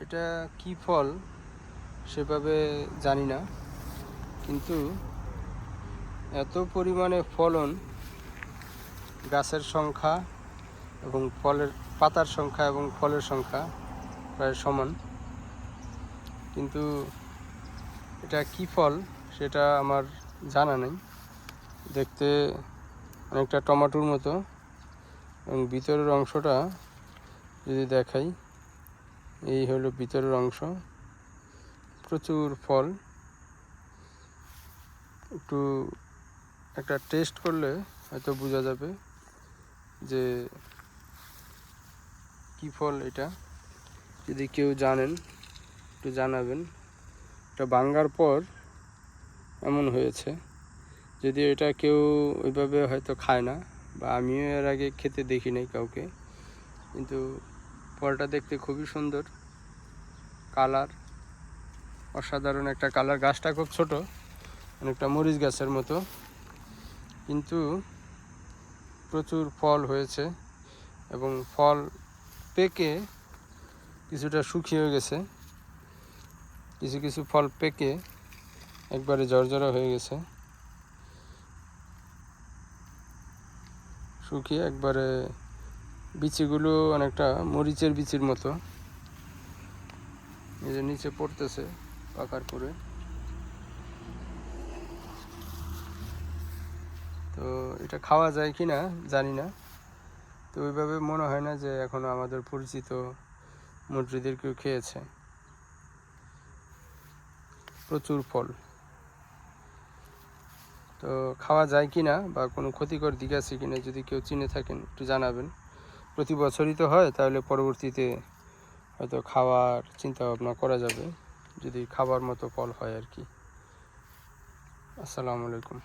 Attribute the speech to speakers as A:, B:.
A: এটা কি ফল সেভাবে জানি না, কিন্তু এত পরিমাণে ফলন, গাছের সংখ্যা এবং ফলের পাতার সংখ্যা এবং ফলের সংখ্যা প্রায় সমান, কিন্তু এটা কি ফল সেটা আমার জানা নেই। দেখতে অনেকটা টমেটোর মতো, এবং ভিতরের অংশটা যদি দেখাই, এই হলো ভিতরের অংশ। প্রচুর ফল। একটু একটা টেস্ট করলে হয়তো বোঝা যাবে যে কি ফল এটা। যদি কেউ জানেন একটু জানাবেন। এটা ভাঙার পর এমন হয়েছে, যদিও এটা কেউ ওইভাবে হয়তো খায় না, বা আমিও এর আগে খেতে দেখি নাই কাউকে, কিন্তু ফলটা দেখতে খুবই সুন্দর, কালার অসাধারণ একটা কালার। গাছটা খুব ছোট, অনেকটা মরিচ গাছের মতো, কিন্তু প্রচুর ফল হয়েছে এবং ফল পেকে কিছুটা শুকিয়ে গেছে। কিছু কিছু ফল পেকে একবারে ঝরঝরা হয়ে গেছে, শুকিয়ে একবারে বিচিগুলো অনেকটা মরিচের বিচির মতো, এই যে নিচে পড়তেছে পাকার পরে। তো এটা খাওয়া যায় কি না জানি না, তো ওইভাবে মনে হয় না যে এখনো আমাদের পরিচিত মন্ত্রীদের কেউ খেয়েছে। প্রচুর ফল। তো খাওয়া যায় কি না বা কোনো ক্ষতিকর দিক আছে কিনা যদি কেউ চিনে থাকেন একটু জানাবেন। প্রতি বছরই তো হয়, তাহলে পরবর্তীতে হয়তো খাওয়ার চিন্তা ভাবনা করা যাবে, যদি খাবার মতো ফল হয় আর কি। আসসালামু আলাইকুম।